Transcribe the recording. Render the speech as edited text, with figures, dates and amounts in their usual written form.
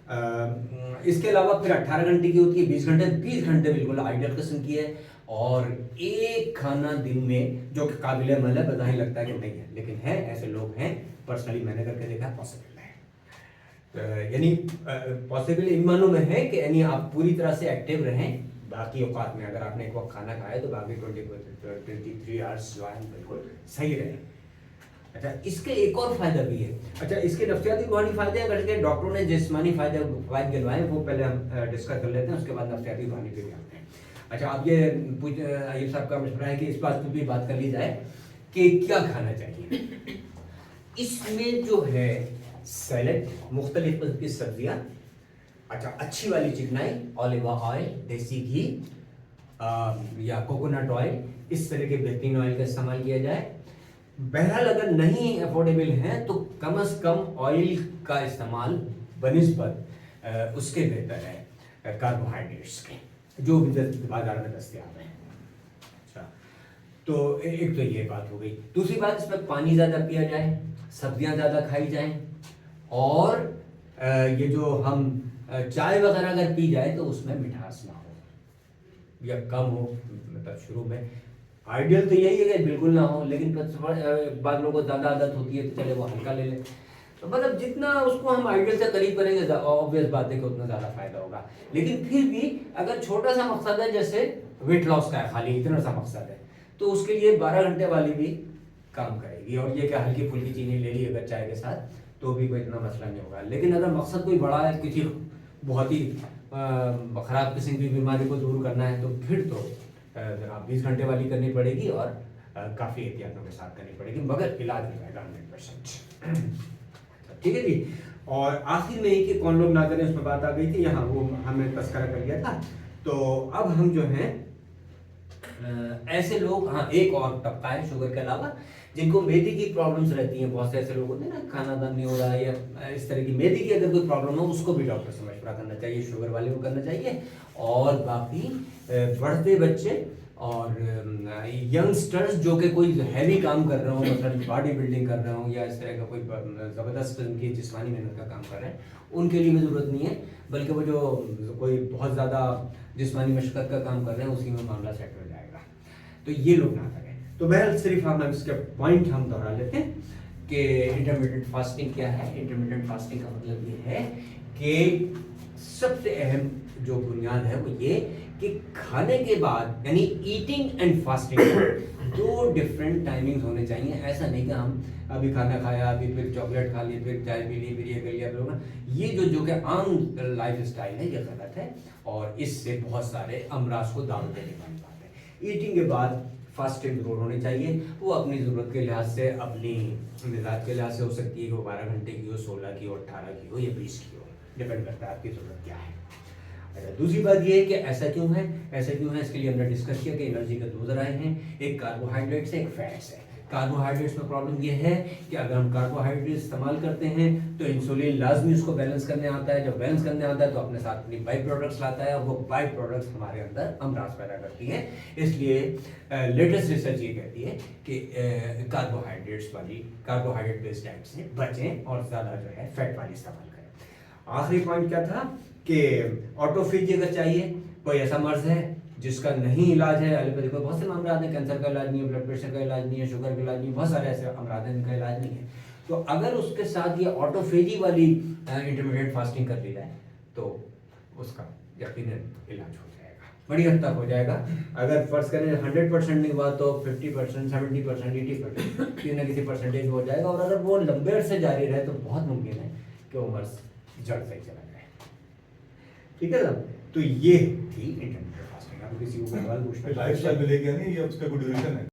इसके अलावा फिर 18 घंटे की होती है, 20 घंटे बिल्कुल आइडियल किस्म की है। और एक खाना दिन में जो कि काबिल अमल है, बता ही लगता है कि नहीं है, लेकिन है, ऐसे लोग हैं, पर्सनली मैंने करके देखा, पॉसिबल है। यानी पॉसिबल इन मानों में है कि यानी आप पूरी तरह से एक्टिव रहें बाकी औकात में। अगर आपने एक वक्त खाना खाया तो बाकी 23 आवर्स जो है बिल्कुल सही रहे। अच्छा, इसके एक और फायदा भी है। अच्छा, इसके नफ्सियाती रूहानी फायदे अगर के डॉक्टरों ने जिस्मानी फायदे गिनवाए वो पहले हम डिस्कस कर लेते हैं, उसके बाद नफ्सियाती रूहानी पे भी आते हैं। अच्छा, अब ये आयुब साहब का मशवरा है कि इस बात पर भी बात कर ली जाए कि क्या खाना चाहिए। इसमें जो है सैलेड, मुख्तलिफ किस्म की सब्जियां, अच्छा अच्छी वाली चिकनाई, ऑलिव ऑयल, देसी घी या कोकोनट ऑयल, इस तरह के बेहतरीन ऑयल का इस्तेमाल किया जाए। बहरहाल अगर नहीं अफोर्डेबल है तो कम से कम ऑयल का इस्तेमाल बनिस्बत उसके बेहतर है कार्बोहाइड्रेट्स के जो भी बाजार में दस्तयाब हैं। अच्छा, तो एक तो ये बात हो गई। दूसरी बात, इसमें पानी ज़्यादा पिया जाए, सब्जियां ज़्यादा खाई जाएं, और ये जो हम चाय वगैरह अगर पी जाए तो उसमें मिठास ना हो या कम हो। मतलब शुरू में आइडियल तो यही है कि बिल्कुल ना हो, लेकिन बाद लोगों को ज़्यादा आदत होती है तो चले वो हल्का ले लें। तो मतलब जितना उसको हम आइडियल से करीब करेंगे, ऑब्वियस बात है कि उतना ज़्यादा फायदा होगा। लेकिन फिर भी अगर छोटा सा मकसद है, जैसे वेट लॉस का है, खाली इतना सा मकसद है, तो उसके लिए 12 घंटे वाली भी काम करेगी। और ये कि हल्की फुल्की चीनी ले ली अगर चाय के साथ तो भी कोई इतना मसला नहीं होगा। लेकिन अगर मकसद कोई बड़ा है, किसी बहुत ही ख़राब किस्म की बीमारी को दूर करना है, तो फिर तो जरा 20 घंटे वाली करनी पड़ेगी और काफ़ी एहतियातों के साथ करनी पड़ेगी, मगर इलाज हो जाएगा 100%। ठीक है जी। और आखिर में ही कि कौन लोग ना करें, उसमें बात आ गई थी, यहाँ वो हमने तस्करा कर लिया था। तो अब हम जो हैं ऐसे लोग, हाँ एक और तबका है शुगर के अलावा जिनको मेदी की प्रॉब्लम्स रहती हैं। बहुत से ऐसे लोग होते हैं ना, खाना दान नहीं हो रहा है या इस तरह की मेदी की अगर कोई प्रॉब्लम हो, उसको भी डॉक्टर से मशवरा करना चाहिए, शुगर वाले को करना चाहिए। और बाकी बढ़ते बच्चे और यंगस्टर्स जो कि कोई हैवी काम कर रहे हो, मतलब बॉडी बिल्डिंग कर रहे हो या इस तरह का कोई ज़बरदस्त किस्म की जिस्मानी मेहनत का काम कर रहे हैं, उनके लिए भी ज़रूरत नहीं है। बल्कि वो जो कोई बहुत ज़्यादा जिस्मानी मशक्क़त का काम कर रहे हैं, उसी में मामला सेट हो जाएगा। तो ये लोग ना करें। तो बहरहाल सिर्फ हम इसके पॉइंट हम दोहरा लेते हैं कि इंटरमीडिएट फास्टिंग क्या है। इंटरमीडिएट फास्टिंग का मतलब ये है कि सबसे अहम जो बुनियाद है वो ये कि खाने के बाद, यानी ईटिंग एंड फास्टिंग, दो डिफरेंट टाइमिंग्स होने चाहिए। ऐसा नहीं कि हम अभी खाना खाया, अभी फिर चॉकलेट खा ली, फिर चाय पी ली, फिर ये कर लिया, फिर ये जो कि आम लाइफ स्टाइल है, ये गलत है और इससे बहुत सारे अमराज को दावत देने वाली बात है। ईटिंग के बाद फास्टिंग जरूर होनी चाहिए। वो अपनी ज़रूरत के लिहाज से, अपनी मिजाज के लिहाज से हो सकती है कि वो 12 घंटे की हो, 16 की हो, 18 की हो या 20 की हो, डिपेंड करता है आपकी ज़रूरत क्या है। अच्छा, दूसरी बात ये है कि ऐसा क्यों है, ऐसा क्यों है, इसके लिए हमने डिस्कस किया कि एनर्जी के दो ज़राए हैं, एक कार्बोहाइड्रेट्स है, एक फैट्स है। कार्बोहाइड्रेट्स में प्रॉब्लम ये है कि अगर हम कार्बोहाइड्रेट इस्तेमाल करते हैं तो इंसुलिन लाजमी उसको बैलेंस करने आता है। जब बैलेंस करने आता है तो अपने साथ अपनी बाई प्रोडक्ट्स लाता है, और वो बाई प्रोडक्ट्स हमारे अंदर अमराज पैदा करती हैं। इसलिए लेटेस्ट रिसर्च ये कहती है कि कार्बोहाइड्रेट्स वाली, कार्बोहाइड्रेट बेस्ड डाइट से बचें और ज़्यादा जो है फैट वाली इस्तेमाल करें। आखिरी पॉइंट क्या था कि ऑटोफेजी अगर चाहिए, कोई ऐसा मर्ज है जिसका नहीं इलाज है, एलोपैथी को बहुत से मामले आते हैं, कैंसर का इलाज नहीं है, ब्लड प्रेशर का इलाज नहीं है, शुगर का इलाज नहीं है, बहुत सारे ऐसे अमराज हैं जिनका इलाज नहीं है, तो अगर उसके साथ ये ऑटोफेजी वाली इंटरमीडिएट फास्टिंग कर ली जाए तो उसका यकीनन इलाज हो जाएगा, बड़ी हद तक हो जाएगा। अगर फर्ज करें 100% नहीं हुआ तो 50%, 70%, 80% किसी न किसी परसेंटेज हो जाएगा। और अगर वो लंबे अरसे जारी रहे तो बहुत मुमकिन है कि वो मर्ज जड़ से चला जाए। ठीक है साहब, तो ये थी इंटरमीडिएट फास्टिंग। आप किसी को सवाल पूछना, लाइफस्टाइल में लेके नहीं, ये उसका कोई ड्यूरेशन है?